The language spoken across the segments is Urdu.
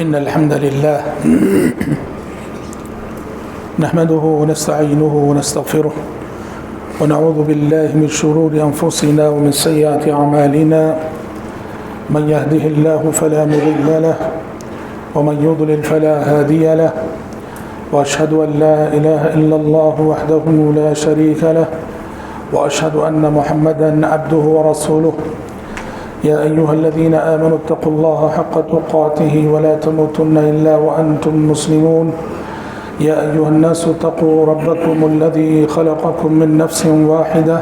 إن الحمد لله نحمده ونستعينه ونستغفره ونعوذ بالله من شرور أنفسنا ومن سيئات أعمالنا من يهده الله فلا مضل له ومن يضلل فلا هادي له وأشهد أن لا إله إلا الله وحده لا شريك له وأشهد أن محمدا عبده ورسوله يا أيها الذين آمنوا اتقوا الله حق تقاته ولا تموتن إلا وأنتم مسلمون يا أيها الناس اتقوا ربكم الذي خلقكم من نفس واحدة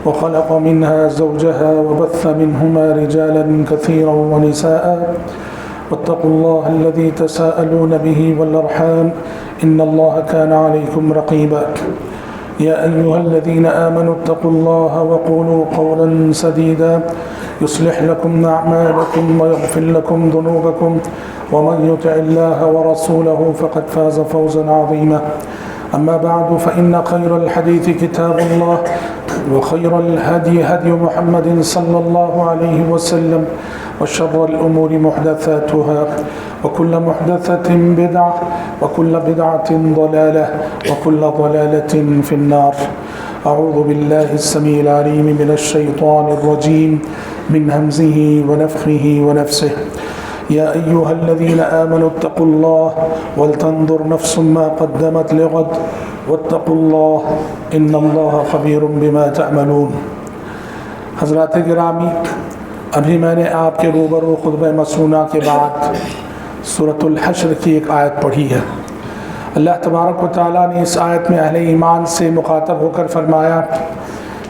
وخلق منها زوجها وبث منهما رجالا كثيرا ونساء واتقوا الله الذي تساءلون به والأرحام إن الله كان عليكم رقيبا يا أيها الذين آمنوا اتقوا الله وقولوا قولا سديدا يصلح لكم أعمالكم ويغفر لكم ذنوبكم ومن يطع الله ورسوله فقد فاز فوزا عظيما أما بعد فإن خير الحديث كتاب الله وخير الهدي هدي محمد صلى الله عليه وسلم وشر الأمور محدثاتها وكل محدثة بدعة وكل بدعة ضلالة وكل ضلالة في النار. أعوذ بالله السميع العليم من الشيطان الرجيم من همزه ونفخه ونفسه. يا أيها الذين آمنوا اتقوا الله ولتنظر نفس ما قدمت لغد واتقوا الله إن الله خبير بما تعملون. حضرات گرامی، ابھی میں نے آپ کے روبرو خطبہ مسنونہ کے بعد سورۃ الحشر کی ایک آیت پڑھی ہے. اللہ تبارک و تعالیٰ نے اس آیت میں اہل ایمان سے مخاطب ہو کر فرمایا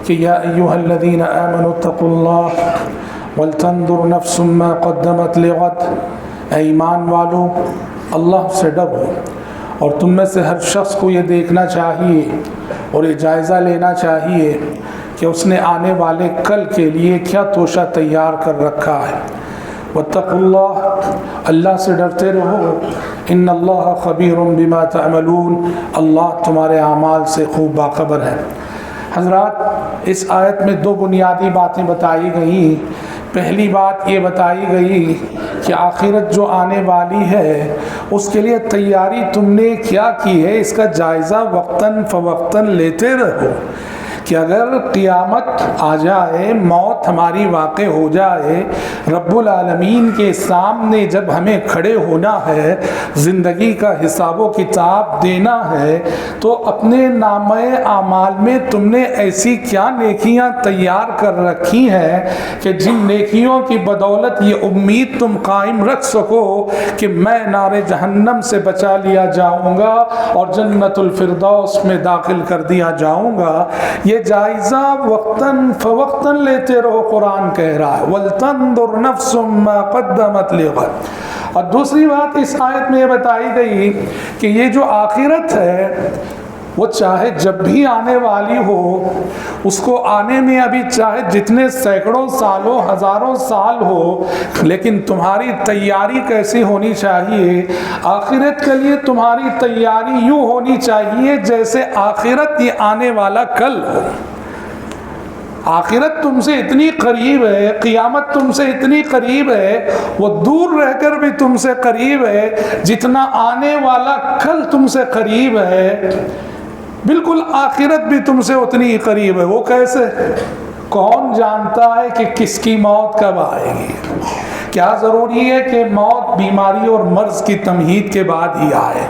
کہ یا ایھا الذین آمنوا اتقوا اللہ ولتنظر نفس ما قدمت لغد. اے ایمان والو، اللہ سے ڈرو اور تم میں سے ہر شخص کو یہ دیکھنا چاہیے اور یہ جائزہ لینا چاہیے کہ اس نے آنے والے کل کے لیے کیا توشہ تیار کر رکھا ہے. واتقوا اللہ، اللہ سے ڈرتے رہو. ان اللہ خبیر بما تعملون، اللہ تمہارے اعمال سے خوب باخبر ہے. حضرات، اس آیت میں دو بنیادی باتیں بتائی گئیں. پہلی بات یہ بتائی گئی کہ آخرت جو آنے والی ہے اس کے لیے تیاری تم نے کیا کی ہے، اس کا جائزہ وقتاً فوقتاً لیتے رہو کہ اگر قیامت آ جائے، موت ہماری واقع ہو جائے، رب العالمین کے سامنے جب ہمیں کھڑے ہونا ہے، زندگی کا حساب و کتاب دینا ہے، تو اپنے نامہ اعمال میں تم نے ایسی کیا نیکیاں تیار کر رکھی ہیں کہ جن نیکیوں کی بدولت یہ امید تم قائم رکھ سکو کہ میں نار جہنم سے بچا لیا جاؤں گا اور جنت الفردوس میں داخل کر دیا جاؤں گا. یہ جائزہ وقتاً فوقتاً لیتے رہو. قرآن کہہ رہا ہے وَلْتَنْظُرْ نَفْسٌ مَا قَدَّمَتْ لِغَدٍ. اور دوسری بات اس آیت میں یہ بتائی گئی کہ یہ جو آخرت ہے وہ چاہے جب بھی آنے والی ہو، اس کو آنے میں ابھی چاہے جتنے سینکڑوں سالوں ہزاروں سال ہو، لیکن تمہاری تیاری کیسی ہونی چاہیے؟ آخرت کے لیے تمہاری تیاری یوں ہونی چاہیے جیسے آخرت یہ آنے والا کل ہو. آخرت تم سے اتنی قریب ہے، قیامت تم سے اتنی قریب ہے، وہ دور رہ کر بھی تم سے قریب ہے جتنا آنے والا کل تم سے قریب ہے. بالکل آخرت بھی تم سے اتنی قریب ہے. وہ کیسے؟ کون جانتا ہے کہ کس کی موت کب آئے گی؟ کیا ضروری ہے کہ موت بیماری اور مرض کی تمہید کے بعد ہی آئے؟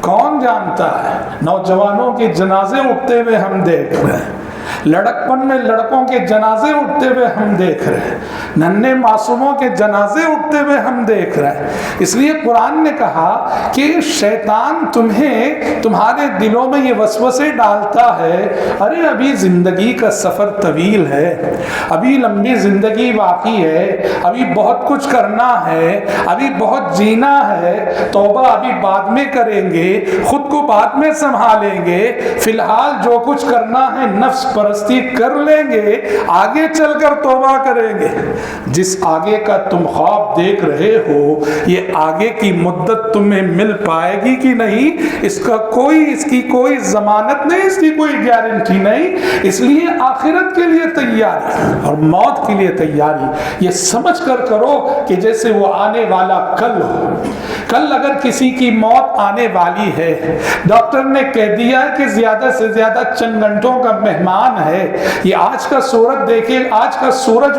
کون جانتا ہے؟ نوجوانوں کے جنازے اٹھتے ہوئے ہم دیکھ رہے ہیں، لڑکپن میں لڑکوں کے جنازے اٹھتے ہوئے ہم دیکھ رہے ہیں، ننھے معصوموں کے جنازے اٹھتے ہوئے ہم دیکھ رہے ہیں. اس لیے قرآن نے کہا کہ شیطان تمہیں تمہارے دلوں میں یہ وسوسے ڈالتا ہے، ارے ابھی زندگی کا سفر طویل ہے، ابھی لمبی زندگی باقی ہے، ابھی بہت کچھ کرنا ہے، ابھی بہت جینا ہے، توبہ ابھی بعد میں کریں گے، خود کو بعد میں سنبھالیں گے، فی الحال جو کچھ کرنا ہے نفس پرستی کر لیں گے، آگے چل کر توبہ کریں گے۔ جس آگے کا تم خواب دیکھ رہے ہو، یہ آگے کی مدت تمہیں مل پائے گی کہ نہیں، اس کی کوئی ضمانت نہیں، اس کی کوئی گارنٹی نہیں۔ اس لیے آخرت کے لیے تیاری اور موت کے لیے تیاری یہ سمجھ کر کرو کہ جیسے وہ آنے والا کل ہو۔ کل اگر کسی کی موت آنے والی ہے، ڈاکٹر نے کہہ دیا ہے کہ زیادہ سے زیادہ چند گھنٹوں کا مہمان ہے، یہ آج کا سورج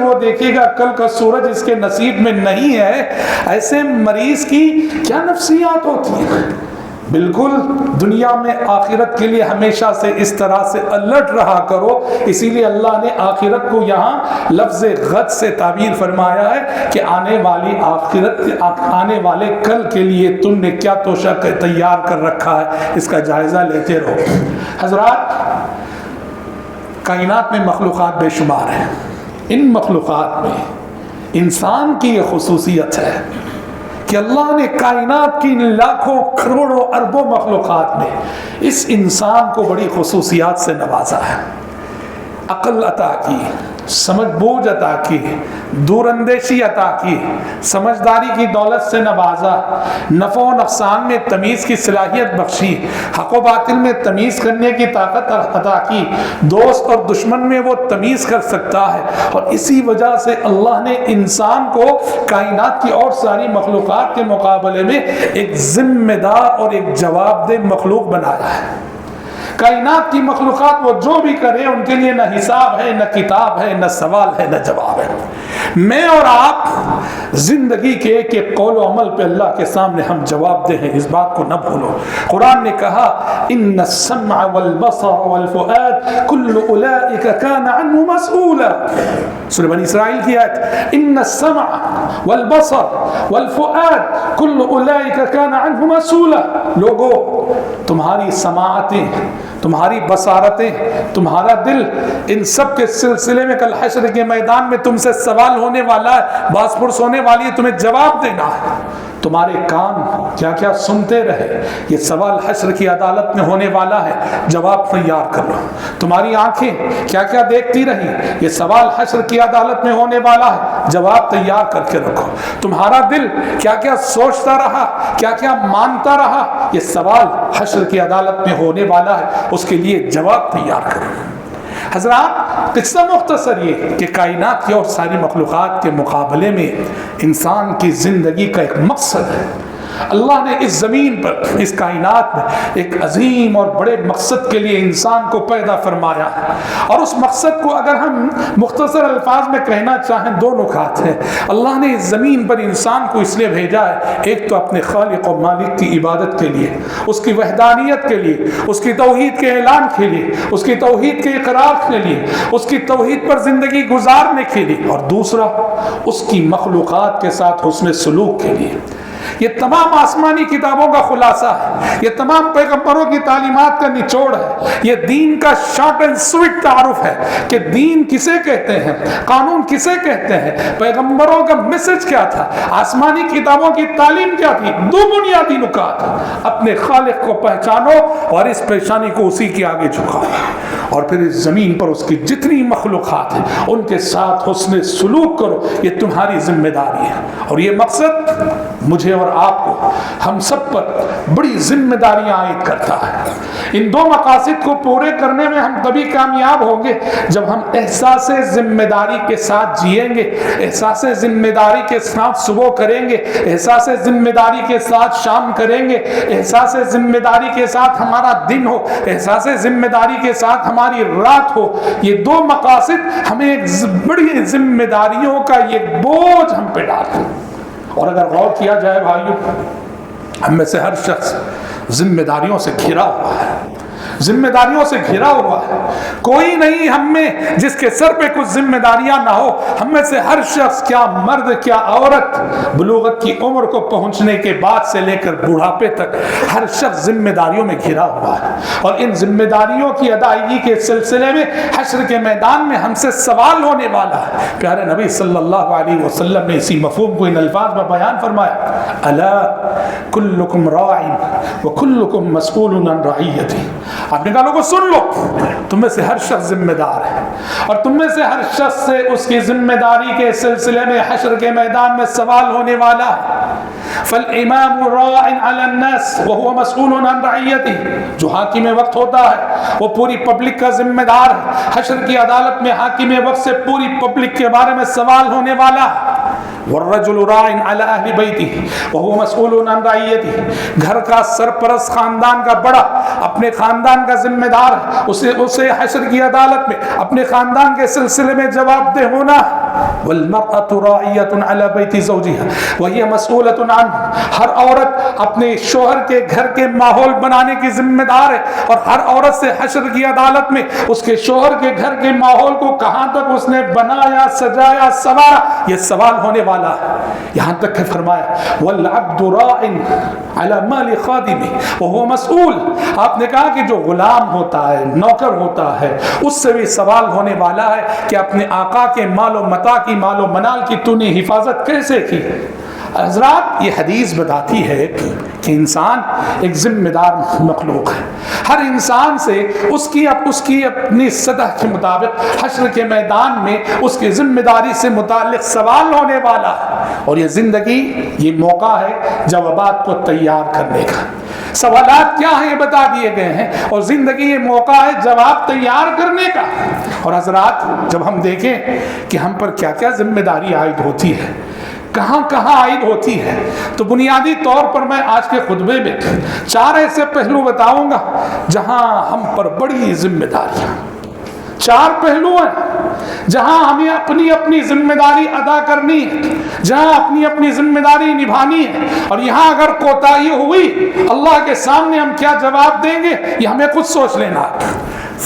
وہ دیکھے گا، کل کا سورج اس کے نصیب میں نہیں ہے، ایسے مریض کی کیا نفسیات ہوتی ہیں؟ بالکل دنیا میں آخرت کے لیے ہمیشہ سے اس طرح سے الرٹ رہا کرو۔ اسی لیے اللہ نے آخرت کو یہاں لفظ غد سے تعبیر فرمایا ہے کہ آنے والے کل کے لیے تم نے کیا توشہ تیار کر رکھا ہے، اس کا جائزہ لیتے رہو۔ حضرات، کائنات میں مخلوقات بے شمار ہیں، ان مخلوقات میں انسان کی یہ خصوصیت ہے کہ اللہ نے کائنات کی لاکھوں کروڑوں اربوں مخلوقات میں اس انسان کو بڑی خصوصیات سے نوازا ہے۔ عقل عطا کی، سمجھ بوجھ عطا کی، دور اندیشی عطا کی، سمجھداری کی دولت سے نوازا، نفع و نقصان میں تمیز کی صلاحیت بخشی، حق و باطل میں تمیز کرنے کی طاقت عطا کی، دوست اور دشمن میں وہ تمیز کر سکتا ہے۔ اور اسی وجہ سے اللہ نے انسان کو کائنات کی اور ساری مخلوقات کے مقابلے میں ایک ذمہ دار اور ایک جواب دہ مخلوق بنایا ہے۔ کائنات کی مخلوقات وہ جو بھی کرے ان کے لیے نہ حساب ہے، نہ کتاب ہے، نہ سوال ہے، نہ جواب ہے۔ میں اور آپ زندگی کے ایک قول و عمل پہ اللہ کے سامنے ہم جواب دہ ہیں، اس بات کو نہ بھولو۔ قرآن نے کہا ان السمع والبصر والفؤاد كل اولئک کان عنہ مسئولا، سورہ بنی اسرائیل کی آیت، ان السمع والبصر والفؤاد كل اولئک کان عنہ مسئولا۔ لوگو، تمہاری سماعتیں، تمہاری بصارتیں، تمہارا دل، ان سب کے سلسلے میں کل حشر کے میدان میں تم سے سوال ہونے والا ہے، باس پرس ہونے والی ہے، تمہیں جواب دینا ہے۔ تمہارے کان کیا کیا سنتے رہے، یہ سوال حشر کی عدالت میں ہونے والا ہے، جواب تیار کر لو۔ تمہاری آنکھیں کیا کیا دیکھتی رہی، یہ سوال حشر کی عدالت میں ہونے والا ہے، جواب تیار کر کے رکھو۔ تمہارا دل کیا کیا سوچتا رہا، کیا کیا مانتا رہا، یہ سوال حشر کی عدالت میں ہونے والا ہے، اس کے لیے جواب تیار کرو۔ حضرات، قصہ مختصر یہ کہ کائنات کی اور ساری مخلوقات کے مقابلے میں انسان کی زندگی کا ایک مقصد ہے۔ اللہ نے اس زمین پر، اس کائنات میں ایک عظیم اور بڑے مقصد کے لیے انسان کو پیدا فرمایا ہے، اور اس مقصد کو اگر ہم مختصر الفاظ میں کہنا چاہیں، دو نکات ہیں۔ اللہ نے اس زمین پر انسان کو اس لیے بھیجا ہے، ایک تو اپنے خالق و مالک کی عبادت کے لیے، اس کی وحدانیت کے لیے، اس کی توحید کے اعلان کے لیے، اس کی توحید کے اقرار کے لیے، اس کی توحید پر زندگی گزارنے کے لیے، اور دوسرا اس کی مخلوقات کے ساتھ حسن سلوک کے لیے۔ یہ تمام آسمانی کتابوں کا خلاصہ ہے، یہ تمام پیغمبروں کی تعلیمات کا نچوڑ ہے، یہ دین کا شارٹ اینڈ سویٹ تعارف ہے کہ دین کسے کہتے ہیں، قانون کسے کہتے ہیں، پیغمبروں کا میسج کیا تھا، آسمانی کتابوں کی تعلیم کیا تھی۔ دو بنیادی نکات، اپنے خالق کو پہچانو اور اس پہچانی کو اسی کے آگے جھکاؤ، اور پھر اس زمین پر اس کی جتنی مخلوقات ہیں ان کے ساتھ حسن سلوک کرو، یہ تمہاری ذمہ داری ہے۔ اور یہ مقصد مجھے اور آپ کو، ہم سب پر بڑی ذمہ داریاں عائد کرتا ہے۔ ان دو مقاصد کو پورے کرنے میں ہم تبھی کامیاب ہوں گے جب ہم احساس ذمہ داری کے ساتھ جئیں گے، احساس ذمہ داری کے ساتھ صبح کریں گے، احساس ذمہ داری کے ساتھ شام کریں گے، احساس ذمہ داری کے ساتھ ہمارا دن ہو، احساس ذمہ داری کے ساتھ ہماری رات ہو۔ یہ دو مقاصد ہمیں ایک بڑی ذمہ داریوں کا یہ بوجھ ہم پہ ڈالتے ہیں۔ اور اگر غور کیا جائے بھائیوں، ہم میں سے ہر شخص ذمہ داریوں سے گھرا ہوا ہے، ذمہ داریوں سے گھرا ہوا ہے۔ کوئی نہیں ہم میں جس کے سر پہ کچھ ذمہ داریاں نہ ہو۔ ہم میں سے ہر شخص، کیا مرد کیا عورت، بلوغت کی عمر کو پہنچنے کے بعد سے لے کر بڑھاپے تک ہر شخص ذمہ داریوں میں گھرا ہوا ہے، اور ان ذمہ داریوں کی ادائیگی کے سلسلے میں حشر کے میدان میں ہم سے سوال ہونے والا ہے۔ پیارے نبی صلی اللہ علیہ وسلم نے اسی مفہوم کو ان الفاظ میں بیان فرمایا، الا کلکم راع وکلکم مسئول عن رعیتہ۔ آپ نے کہا لوگوں سن لو، تم میں سے ہر شخص ذمہ دار ہے، اور تم میں سے ہر شخص سے اس کی ذمہ داری کے سلسلے میں حشر کے میدان میں سوال ہونے والا ہے۔ فالامام راع علی الناس وهو مسئول عن رعیته، جو حاکم وقت ہوتا ہے وہ پوری پبلک کا ذمہ دار ہے، حشر کی عدالت میں حاکم وقت سے پوری پبلک کے بارے میں سوال ہونے والا ہے۔ والرجل راع علی اہل بیتہ وهو مسئول عن رعیته، گھر کا سرپرست، خاندان کا بڑا اپنے خاندان کا ذمہ دار ہے، اسے حشر کی عدالت میں اپنے خاندان کے سلسلے میں جواب دہ ہونا۔ والمرأة راعیة علی بیت زوجها وهي مسئولة عنه، ہر عورت اپنے شوہر کے گھر کے ماحول بنانے کی ذمہ دار ہے، اور ہر عورت سے حشر کی عدالت میں اس کے شوہر کے گھر کے ماحول کو کہاں تک اس نے بنایا، سجایا، سنوارا، یہ سوال ہونے والا ہے۔ یہاں تک کہ فرمایا والعبد راع علی مال خادمہ وهو مسئول، آپ نے کہا کہ جو غلام ہوتا ہے، نوکر ہوتا ہے، اس سے بھی سوال ہونے والا ہے کہ اپنے آقا کے مال و متاع کی، مال و منال کی تو نے حفاظت کیسے کی۔ حضرات یہ حدیث بتاتی ہے کہ انسان ایک ذمہ دار مخلوق ہے، ہر انسان سے اس کی اپنی سطح کے مطابق حشر کے میدان میں اس کی ذمہ داری سے متعلق سوال ہونے والا ہے، اور یہ زندگی یہ موقع ہے جوابات کو تیار کرنے کا۔ سوالات کیا ہیں یہ بتا دیے گئے ہیں، اور زندگی یہ موقع ہے جواب تیار کرنے کا۔ اور حضرات جب ہم دیکھیں کہ ہم پر کیا کیا ذمہ داری عائد ہوتی ہے، کہاں کہاں عائد ہوتی ہے، تو بنیادی طور پر میں آج کے خطبے میں 4 ایسے پہلو بتاؤں گا جہاں ہم پر بڑی ذمہ داریاں، 4 پہلو ہیں جہاں ہمیں اپنی ذمہ داری ادا کرنی ہے، جہاں اپنی ذمہ داری نبھانی ہے، اور یہاں اگر کوتاہی ہوئی اللہ کے سامنے ہم کیا جواب دیں گے یہ ہمیں خود سوچ لینا۔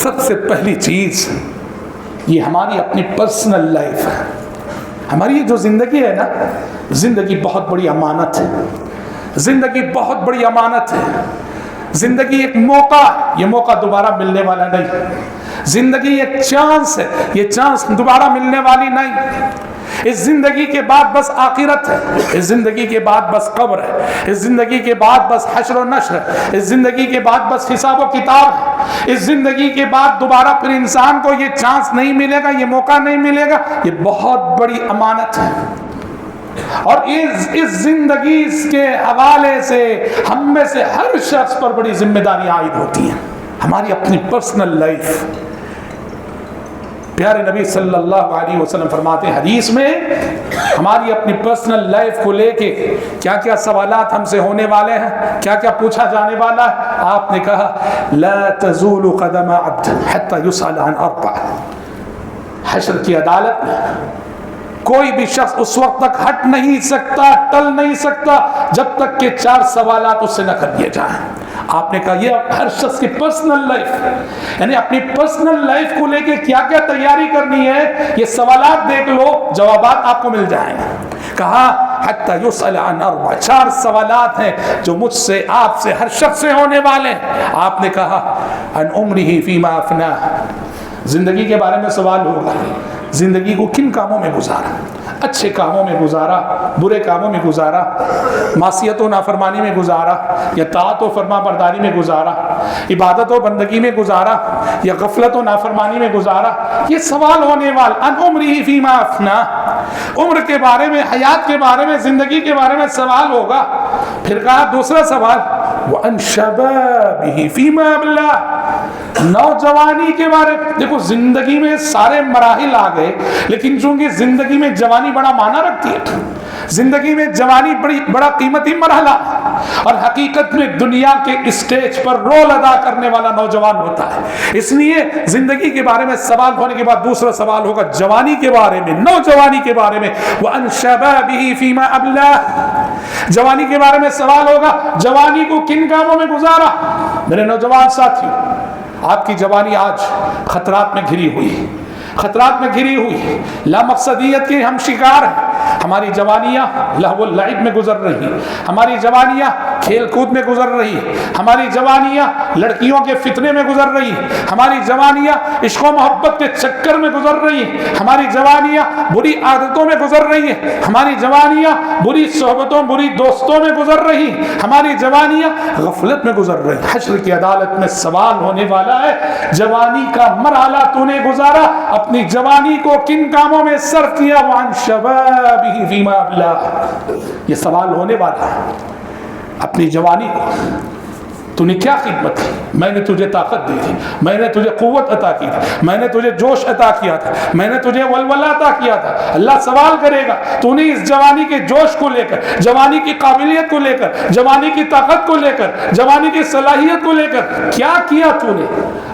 سب سے پہلی چیز یہ ہماری اپنی پرسنل لائف ہے۔ ہماری یہ جو زندگی ہے نا، زندگی بہت بڑی امانت ہے، زندگی بہت بڑی امانت ہے، زندگی ایک موقع، یہ موقع دوبارہ ملنے والا نہیں، زندگی ایک چانس ہے، یہ چانس دوبارہ ملنے والی نہیں۔ اس زندگی کے بعد بس آخرت ہے، اس زندگی کے بعد بس قبر ہے، اس زندگی کے بعد بس حشر و نشر ہے، اس زندگی کے بعد بس حساب و کتاب ہے، اس زندگی کے بعد دوبارہ پھر انسان کو یہ چانس نہیں ملے گا، یہ موقع نہیں ملے گا، یہ بہت بڑی امانت ہے۔ اور اس زندگی کے حوالے سے ہم میں سے ہر شخص پر بڑی ذمہ داری عائد ہوتی ہیں، ہماری اپنی پرسنل لائف۔ پیارے نبی صلی اللہ علیہ وسلم فرماتے ہیں حدیث میں، ہماری اپنی پرسنل لائف کو لے کے کیا کیا سوالات ہم سے ہونے والے ہیں، کیا کیا پوچھا جانے والا ہے۔ آپ نے کہا لا تزول قدم عبد حتى يسأل عن 4، حشر کی عدالت میں کوئی بھی شخص اس وقت تک ہٹ نہیں سکتا، ٹل نہیں سکتا جب تک کہ 4 سوالات اس سے نہ کر دیے جائیں۔ آپ نے کہا یہ ہر شخص کی پرسنل لائف، یعنی اپنی پرسنل لائف کو لے کے کیا کیا تیاری کرنی ہے، یہ سوالات دیکھ لو، جوابات آپ کو مل جائیں گے۔ کہا حتی یسأل عن 4، 4 سوالات ہیں جو مجھ سے، آپ سے، ہر شخص سے ہونے والے ہیں۔ آپ نے کہا عن عمرہ فیما افناہ، زندگی کے بارے میں سوال ہوگا، زندگی کو کن کاموں میں گزارا، اچھے کاموں میں گزارا، برے کاموں میں گزارا، معصیت و نافرمانی میں گزارا، یا طاعت و فرما برداری میں گزارا، عبادت و بندگی میں گزارا، یا غفلت و نافرمانی میں گزارا، یہ سوال ہونے والا۔ ان عمرہ فیما افنا، عمر کے بارے میں، حیات کے بارے میں، زندگی کے بارے میں سوال ہوگا۔ پھر کہا دوسرا سوال وَأَنْ شَبَابِهِ فِيمَا أَبْلَاهُ، نوجوانی کے بارے میں۔ دیکھو زندگی میں سارے مراحل آ گئے، لیکن چونکہ زندگی میں جوانی بڑا معنی رکھتی ہے، زندگی میں جوانی بڑا قیمتی مرحلہ، اور حقیقت میں دنیا کے اسٹیج پر رول ادا کرنے والا نوجوان ہوتا ہے۔ اس لیے زندگی کے بارے میں سوال ہونے کے بعد دوسرا سوال ہوگا جوانی کے بارے میں، نوجوانی کے بارے میں۔ وَأَنْ شَبَابِهِ فِيمَا أَبْلَاهُ، جوانی کے بارے میں سوال ہوگا، جوانی کو کن کاموں میں گزارا۔ میرے نوجوان ساتھیوں، آپ کی جوانی آج خطرات میں گھری ہوئی، خطرات میں گھری ہوئی، لا مقصدیت کے ہم شکار ہیں، ہماری جوانیاں لہو و لعب میں گزر رہی، ہماری جوانیاں کھیل کود میں گزر رہی، ہماری جوانیاں لڑکیوں کے فتنے میں گزر رہی، ہماری جوانیاں عشق و محبت کے چکر میں گزر رہی، ہماری جوانیاں بری عادتوں میں گزر رہی ہیں، ہماری جوانیاں بری صحبتوں بری دوستوں میں گزر رہی، ہماری جوانیاں غفلت میں گزر رہی۔ حشر کی عدالت میں سوال ہونے والا ہے، جوانی کا مرحلہ تو نے گزارا، اپنی جوانی کو کن کاموں میں صرف کیا؟ وعن شبابہ فیما ابلا، یہ سوال ہونے والا ہے۔ اپنی جوانی کو تو نے کیا خدمت کی؟ میں نے تجھے طاقت دی تھی، میں نے تجھے قوت عطا کی تھی، میں نے تجھے جوش عطا کیا تھا، میں نے تجھے ولولہ عطا کیا تھا۔ اللہ سوال کرے گا تو نے اس جوانی کے جوش کو لے کر، جوانی کی قابلیت کو لے کر، جوانی کی طاقت کو لے کر، جوانی کی صلاحیت کو لے کر کیا کیا؟ تو نے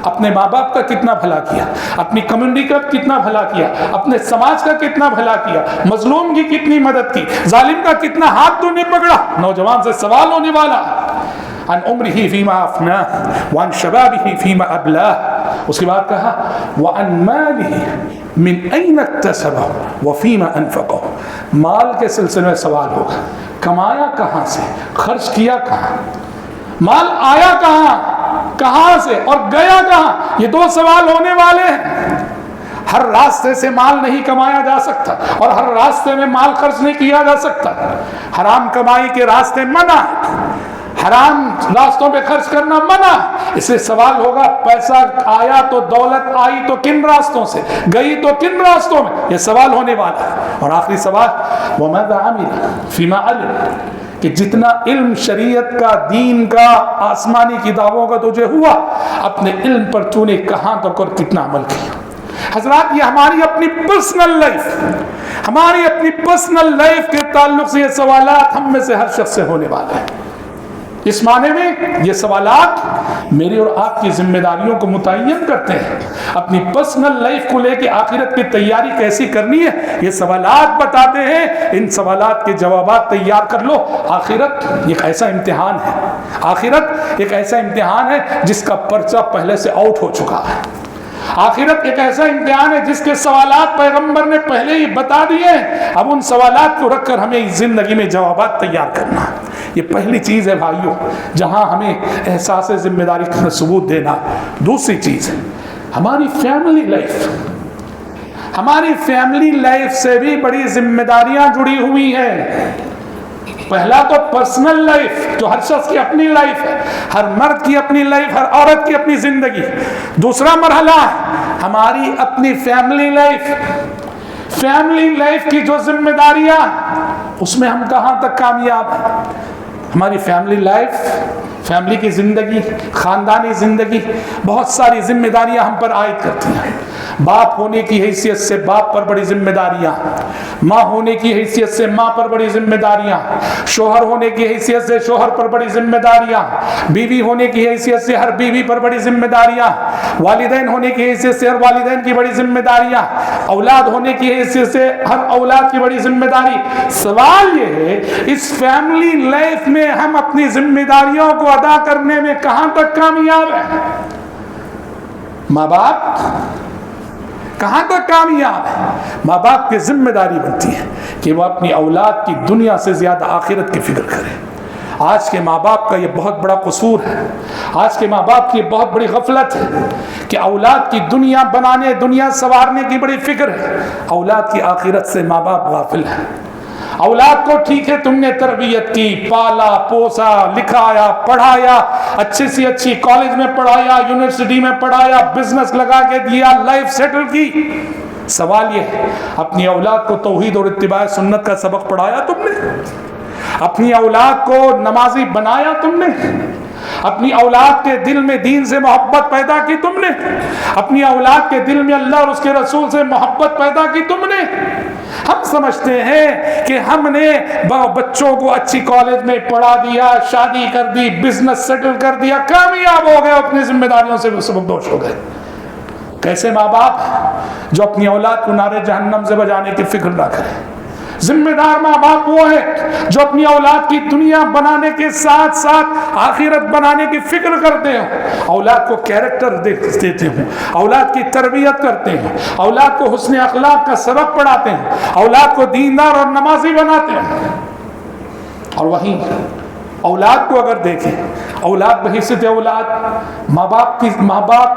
اپنے ماں باپ کا کتنا بھلا کیا، اپنی کمیونٹی کا کتنا بھلا کیا، اپنے سماج کا کتنا بھلا کیا، مظلوم کی کتنی مدد کی، ظالم کا کتنا ہاتھ تو نے پکڑا؟ نوجوان سے سوال ہونے والا۔ عن عمره فيما أفناه وعن شبابه فيما أبلاه، اس کے بعد کہا وعن ماله من أين اكتسبه وفيما أنفقه، مال کے سلسلے میں سوال ہوگا، کمایا کہاں سے، خرچ کیا کہاں، مال آیا کہاں، کہاں سے اور گیا کہاں؟ یہ دو سوال ہونے والے ہیں۔ ہر راستے سے مال نہیں کمایا جا سکتا اور ہر راستے میں مال خرچ نہیں کیا جا سکتا۔ حرام کمائی کے راستے منع ہے، حرام راستوں پہ خرچ کرنا منع، اس سے سوال ہوگا پیسہ آیا تو دولت آئی تو کن راستوں سے، گئی تو کن راستوں میں؟ یہ سوال ہونے والا ہے۔ اور آخری سوال وَمَاذَا عَمِلَ فِيمَا عَلِمَ، کہ جتنا علم شریعت کا، دین کا، آسمانی کتابوں کا تجھے ہوا، اپنے علم پر تو نے کہاں تک اور کتنا عمل کیا؟ حضرات یہ ہماری اپنی پرسنل لائف، ہماری اپنی پرسنل لائف کے تعلق سے یہ سوالات ہم میں سے ہر شخص سے ہونے والے ہیں۔ اس معنی میں یہ سوالات میری اور آپ کی ذمہ داریوں کو متعین کرتے ہیں۔ اپنی پرسنل لائف کو لے کے آخرت کی تیاری کیسی کرنی ہے یہ سوالات بتاتے ہیں، ان سوالات کے جوابات تیار کر لو۔ آخرت ایک ایسا امتحان ہے، آخرت ایک ایسا امتحان ہے جس کا پرچہ پہلے سے آؤٹ ہو چکا ہے۔ آخرت ایک ایسا امتحان ہے جس کے سوالات پیغمبر نے پہلے ہی بتا دیے ہیں، اب ان سوالات کو رکھ کر ہمیں اس زندگی میں جوابات تیار کرنا ہے۔ یہ پہلی چیز ہے بھائیوں جہاں ہمیں احساس ذمہ داری کا ثبوت دینا۔ دوسری چیز ہے ہماری فیملی لائف، ہماری فیملی لائف سے بھی بڑی ذمہ داریاں جڑی ہوئی ہیں۔ پہلا تو پرسنل لائف جو ہر شخص کی اپنی لائف ہے، ہر مرد کی اپنی لائف، ہر عورت کی اپنی زندگی۔ دوسرا مرحلہ ہماری اپنی فیملی لائف، فیملی لائف کی جو ذمہ داریاں، اس میں ہم کہاں تک کامیاب ہیں؟ ہماری فیملی لائف، فیملی کی زندگی، خاندانی زندگی بہت ساری ذمہ داریاں ہم پر عائد کرتی ہیں۔ باپ ہونے کی حیثیت سے باپ پر بڑی ذمہ داریاں، ماں ہونے کی حیثیت سے ماں پر بڑی ذمہ داریاں، شوہر ہونے کی حیثیت سے شوہر پر بڑی ذمہ داریاں، بیوی ہونے کی حیثیت سے ہر بیوی پر بڑی ذمہ داریاں، والدین ہونے کی حیثیت سے ہر والدین کی بڑی ذمہ داریاں، اولاد ہونے کی حیثیت سے ہر اولاد کی بڑی ذمہ داری۔ سوال یہ ہے اس فیملی لائف میں ہم اپنی ذمہ داریوں کو ادا کرنے میں کہاں تک کامیاب ہیں؟ ماں باپ کہاں تک کامیاب ہے؟ ماں باپ کی ذمہ داری بنتی ہے کہ وہ اپنی اولاد کی دنیا سے زیادہ آخرت کی فکر کرے۔ آج کے ماں باپ کا یہ بہت بڑا قصور ہے، آج کے ماں باپ کی بہت بڑی غفلت ہے کہ اولاد کی دنیا بنانے، دنیا سنوارنے کی بڑی فکر ہے، اولاد کی آخرت سے ماں باپ غافل ہیں۔ اولاد کو ٹھیک ہے تم نے تربیت کی، پالا پوسا، لکھایا، پڑھایا، اچھی سی اچھی کالج میں پڑھایا، یونیورسٹی میں پڑھایا، بزنس لگا کے دیا، لائف سیٹل کی۔ سوال یہ ہے اپنی اولاد کو توحید اور اتباع سنت کا سبق پڑھایا تم نے؟ اپنی اولاد کو نمازی بنایا تم نے؟ اپنی اولاد کے دل میں دین سے محبت پیدا کی تم نے؟ اپنی اولاد کے دل میں اللہ اور اس کے رسول سے محبت پیدا کی تم نے؟ ہم سمجھتے ہیں کہ ہم نے بچوں کو اچھی کالج میں پڑھا دیا، شادی کر دی، بزنس سیٹل کر دیا، کامیاب ہو گئے، اپنی ذمہ داریوں سے سبکدوش ہو گئے۔ کیسے ماں باپ جو اپنی اولاد کو نعرے جہنم سے بجانے کی فکر نہ کریں، ذمہ دار ماں باپ وہ ہیں جو اپنی اولاد کی دنیا بنانے کے ساتھ ساتھ آخرت بنانے کی فکر کرتے ہیں، اولاد کو کیریکٹر دیتے ہیں، اولاد کی تربیت کرتے ہیں، اولاد کو حسن اخلاق کا سبق پڑھاتے ہیں، اولاد کو دیندار اور نمازی بناتے ہیں۔ اور وہیں اولاد کو اگر دیکھیں، اولاد بحیثیت اولاد ماں باپ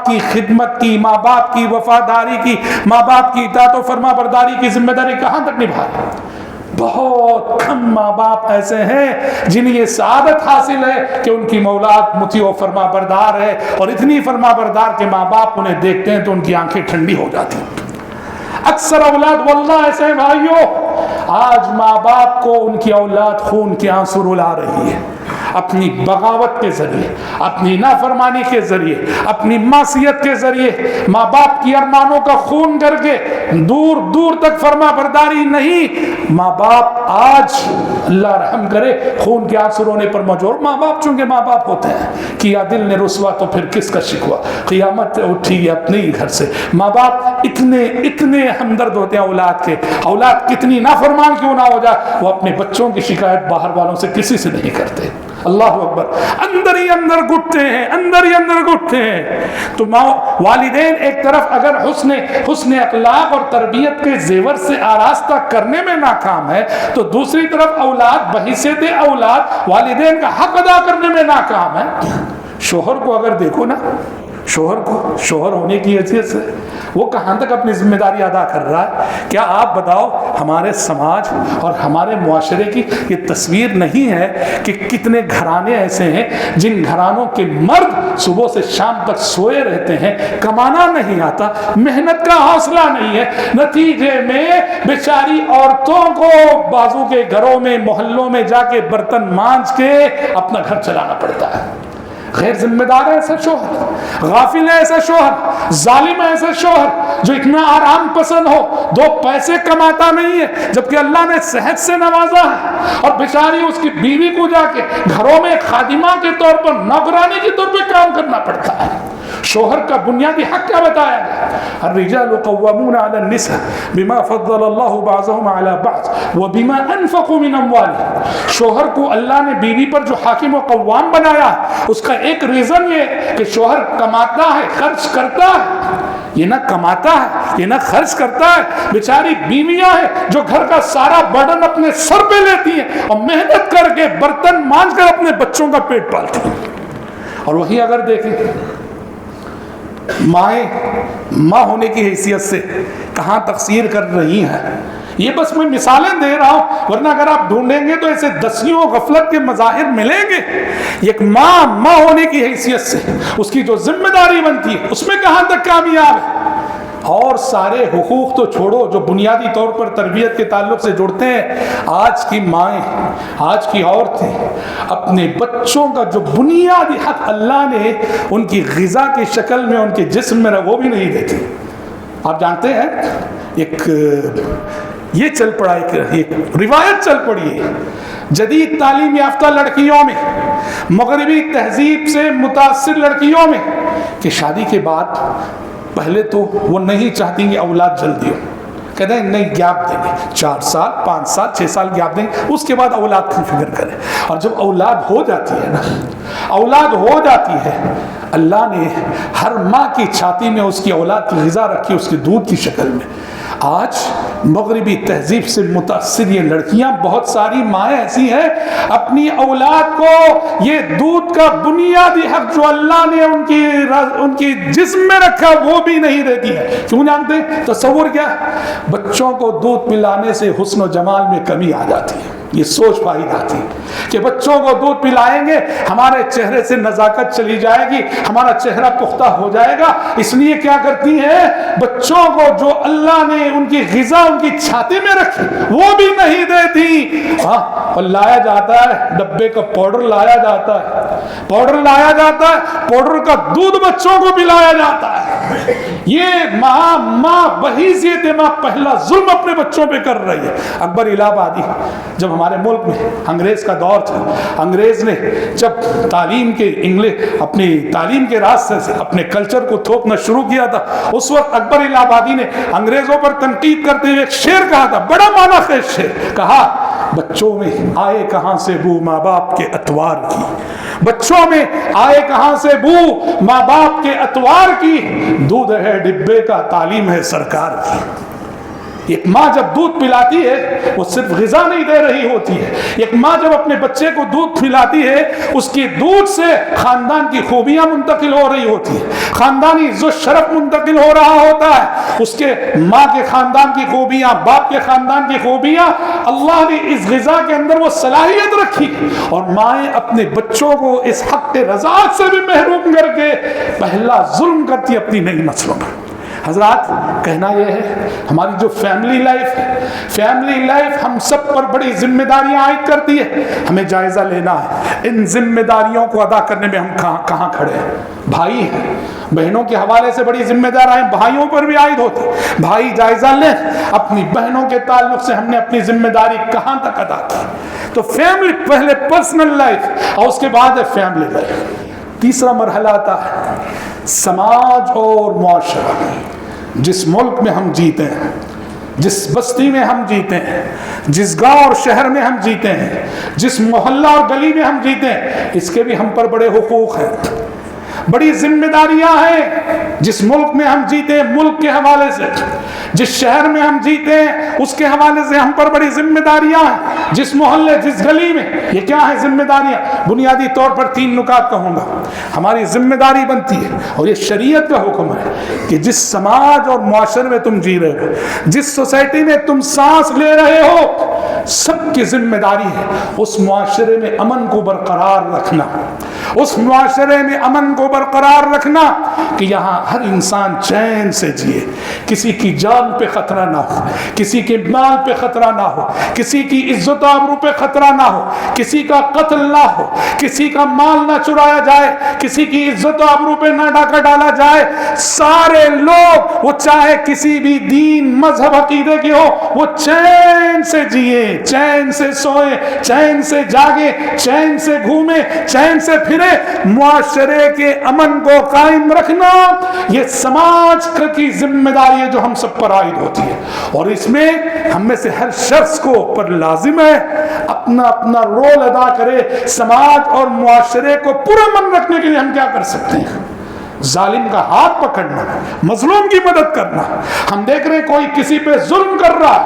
کی خدمت کی، ماں باپ کی وفاداری کی، ماں باپ کی اطاعت و فرما برداری کی ذمہ داری کہاں تک نبھائے؟ بہت کم ماں باپ ایسے ہیں جنہیں یہ سعادت حاصل ہے کہ ان کی اولاد مطیع و فرما بردار ہے، اور اتنی فرما بردار کہ ماں باپ انہیں دیکھتے ہیں تو ان کی آنکھیں ٹھنڈی ہو جاتی ہیں۔ اکثر اولاد واللہ ایسے ہیں بھائیوں، آج ماں باپ کو ان کی اولاد خون کے آنسو رلا رہی ہے، اپنی بغاوت کے ذریعے، اپنی نافرمانی کے ذریعے، اپنی معصیت کے ذریعے ماں باپ کی ارمانوں کا خون کر کے دور دور تک فرما برداری نہیں۔ ماں باپ آج اللہ رحم کرے خون کے آنسو رونے پر مجبور، ماں باپ چونکہ ماں باپ ہوتے ہیں، کیا دل نے رسوا تو پھر کس کا شکوا، قیامت اٹھی ہے اپنے ہی گھر سے۔ ماں باپ اتنے ہمدرد ہوتے ہیں اولاد کے، اولاد کتنی نافرمان کیوں نہ ہو جائے، وہ اپنے بچوں کی شکایت باہر والوں سے کسی سے نہیں کرتے۔ اللہ اکبر، اندر ہی اندر گھٹتے ہیں۔ تو والدین ایک طرف اگر حسن اخلاق اور تربیت کے زیور سے آراستہ کرنے میں ناکام ہے، تو دوسری طرف اولاد بحیثیت اولاد والدین کا حق ادا کرنے میں ناکام ہے۔ شوہر کو اگر دیکھو نا، شوہر ہونے کی حیثیت سے وہ کہاں تک اپنی ذمہ داری ادا کر رہا ہے؟ کیا آپ بتاؤ، ہمارے سماج اور ہمارے معاشرے کی یہ تصویر نہیں ہے کہ کتنے گھرانے ایسے ہیں جن گھرانوں کے مرد صبح سے شام تک سوئے رہتے ہیں، کمانا نہیں آتا، محنت کا حوصلہ نہیں ہے، نتیجے میں بیچاری عورتوں کو بازو کے گھروں میں محلوں میں جا کے برتن مانج کے اپنا گھر چلانا پڑتا ہے۔ غیر ذمہ دار ہے ایسا شوہر، غافل ہے ایسا شوہر، ظالم ہے ایسا شوہر جو اتنا آرام پسند ہو، دو پیسے کماتا نہیں ہے جبکہ اللہ نے صحت سے نوازا ہے، اور بیچاری اس کی بیوی کو جا کے گھروں میں خادمہ کے طور پر، نوکرانی کے طور پہ کام کرنا پڑتا ہے۔ شوہر کا بنیادی حق کیا بتایا گیا؟ الرجال قوامون علی النساء بما فضل اللہ بعضهم علی بعض وبما انفقوا من اموالهم۔ شوہر کو اللہ نے بیوی پر جو حاکم و قوام بنایا، اس کا ایک ریزن یہ کہ شوہر کماتا ہے، خرچ کرتا ہے۔ یہ نہ کماتا ہے، یہ نہ خرچ کرتا ہے، بیچاری بیویاں ہیں جو گھر کا سارا برڈن اپنے سر پہ لیتی ہیں اور محنت کر کے برتن مانج کر اپنے بچوں کا پیٹ پالتی ہیں۔ اور وہی اگر دیکھیں ماں ہونے کی حیثیت سے کہاں تقصیر کر رہی ہیں، یہ بس میں مثالیں دے رہا ہوں، ورنہ اگر آپ ڈھونڈیں گے تو ایسے دسیوں غفلت کے مظاہر ملیں گے۔ ایک ماں ہونے کی حیثیت سے اس کی جو ذمہ داری بنتی ہے اس میں کہاں تک کامیاب ہے۔ اور سارے حقوق تو چھوڑو جو بنیادی طور پر تربیت کے تعلق سے جڑتے ہیں، آج کی مائیں، آج کی عورتیں اپنے بچوں کا جو بنیادی حق اللہ نے ان کی غذا کی شکل میں ان کے جسم میں وہ بھی نہیں دیتی۔ آپ جانتے ہیں ایک یہ چل پڑا، ایک روایت چل پڑی ہے جدید تعلیم یافتہ لڑکیوں میں، مغربی تہذیب سے متاثر لڑکیوں میں، کہ شادی کے بعد پہلے تو وہ نہیں چاہتی کہ اولاد جلدی ہو، کہتے ہیں نہیں گیپ دیں گے، 4 سال 5 سال 6 سال گیپ دیں گے، اس کے بعد اولاد کی فکر کریں۔ اور جب اولاد ہو جاتی ہے نا، اولاد ہو جاتی ہے، اللہ نے ہر ماں کی چھاتی میں اس کی اولاد کی غذا رکھی، اس کے دودھ کی شکل میں۔ آج مغربی تہذیب سے متاثر یہ لڑکیاں، بہت ساری مائیں ایسی ہیں اپنی اولاد کو یہ دودھ کا بنیادی حق جو اللہ نے ان کی جسم میں رکھا وہ بھی نہیں دیتی ہے۔ کیوں جانتے ہیں؟ تصور کیا؟ بچوں کو دودھ پلانے سے حسن و جمال میں کمی آ جاتی ہے، یہ سوچ پائی جاتی ہے کہ بچوں کو دودھ پلائیں گے ہمارے چہرے سے نزاکت چلی جائے گی، ہمارا چہرہ پختہ ہو جائے گا، اس لیے کیا کرتی ہیں، بچوں کو جو اللہ نے ان کی غذا ان کی چھاتی میں رکھی وہ بھی نہیں دیتی۔ اور لایا جاتا ہے ڈبے کا پاؤڈر، لایا جاتا ہے پاؤڈر کا دودھ بچوں کو پلایا جاتا ہے۔ یہ ماں بحیثیت ماں پہلا ظلم اپنے بچوں پہ کر رہی ہے۔ اکبر الہ آبادی جب ہمارے ملک میں انگریز کا دور تھا، انگریز نے جب تعلیم کے راستے سے اپنے کلچر کو تھوپنا شروع کیا تھا، اس وقت اکبر الہ آبادی نے انگریزوں پر تنقید کرتے ہوئے ایک شعر کہا تھا، بڑا معنی خیز شعر کہا، بچوں میں آئے کہاں سے بو ماں باپ کے اتوار کی، بچوں میں آئے کہاں سے بو ماں باپ کے اتوار کی، دودھ ہے ڈبے کا تعلیم ہے سرکار کی۔ ایک ماں جب دودھ پلاتی ہے وہ صرف غذا نہیں دے رہی ہوتی ہے، ایک ماں جب اپنے بچے کو دودھ پلاتی ہے اس کی دودھ سے خاندان کی خوبیاں منتقل ہو رہی ہوتی ہے، خاندانی عزت و شرف منتقل ہو رہا ہوتا ہے، اس کے ماں کے خاندان کی خوبیاں، باپ کے خاندان کی خوبیاں، اللہ نے اس غذا کے اندر وہ صلاحیت رکھی، اور مائیں اپنے بچوں کو اس حق رضاعت سے بھی محروم کر کے پہلا ظلم کرتی اپنی نئی نسلوں پر۔ حضرات کہنا یہ ہے ہماری جو فیملی لائف ہم سب پر بڑی ذمہ داریاں عائد کرتی ہے، ہمیں جائزہ لینا ہے ان ذمہ داریوں کو ادا کرنے میں ہم کہاں کھڑے ہیں۔ بھائی ہیں، بہنوں کے حوالے سے بڑی ذمہ داریاں بھائیوں پر بھی عائد ہوتی، بھائی جائزہ لیں اپنی بہنوں کے تعلق سے ہم نے اپنی ذمہ داری کہاں تک ادا کی۔ تو فیملی پہلے پرسنل لائف اور اس کے بعد ہے فیملی لائف۔ تیسرا مرحلہ آتا ہے سماج اور معاشرہ۔ جس ملک میں ہم جیتے ہیں، جس بستی میں ہم جیتے ہیں، جس گاؤں اور شہر میں ہم جیتے ہیں، جس محلہ اور گلی میں ہم جیتے ہیں، اس کے بھی ہم پر بڑے حقوق ہیں، بڑی ذمہ داریاں ہیں۔ جس ملک میں ہم جیتے ہیں ملک کے حوالے سے، جس شہر میں ہم جیتے ہیں اس کے حوالے سے ہم پر بڑی ذمہ داریاں ہیں، جس محلے جس گلی میں، یہ کیا ہے ذمہ داریاں؟ بنیادی طور پر 3 نکات کہوں گا ہماری ذمہ داری بنتی ہے، اور یہ شریعت کا حکم ہے کہ جس سماج اور معاشرے میں تم جی رہے ہو، جس سوسائٹی میں تم سانس لے رہے ہو، سب کی ذمہ داری ہے اس معاشرے میں امن کو برقرار رکھنا، اس معاشرے میں امن کو برقرار رکھنا کہ یہاں ہر انسان چین سے جیے، کسی کی جان پہ خطرہ نہ ہو، کسی کے مال پہ خطرہ نہ ہو، کسی کی عزت و آبرو پہ خطرہ نہ ہو، کسی کا قتل نہ ہو، کسی کا مال نہ چرایا جائے، کسی کی عزت و آبرو پہ نہ ڈاکہ ڈالا جائے۔ سارے لوگ وہ چاہے کسی بھی دین مذہب عقیدے کے ہو، وہ چین سے جیے، چین سے سوئے، چین سے جاگے، چین سے گھومے، چین سے پھرے۔ معاشرے کے امن کو قائم رکھنا یہ سماج کی ذمہ داری ہے جو ہم سب پر عائد ہوتی ہے، اور اس میں ہم میں سے ہر شخص کو پر لازم ہے اپنا رول ادا کرے۔ سماج اور معاشرے کو پرامن رکھنے کے لیے ہم کیا کر سکتے ہیں؟ ظالم کا ہاتھ پکڑنا، مظلوم کی مدد کرنا۔ ہم دیکھ رہے ہیں کوئی کسی پہ ظلم کر رہا ہے،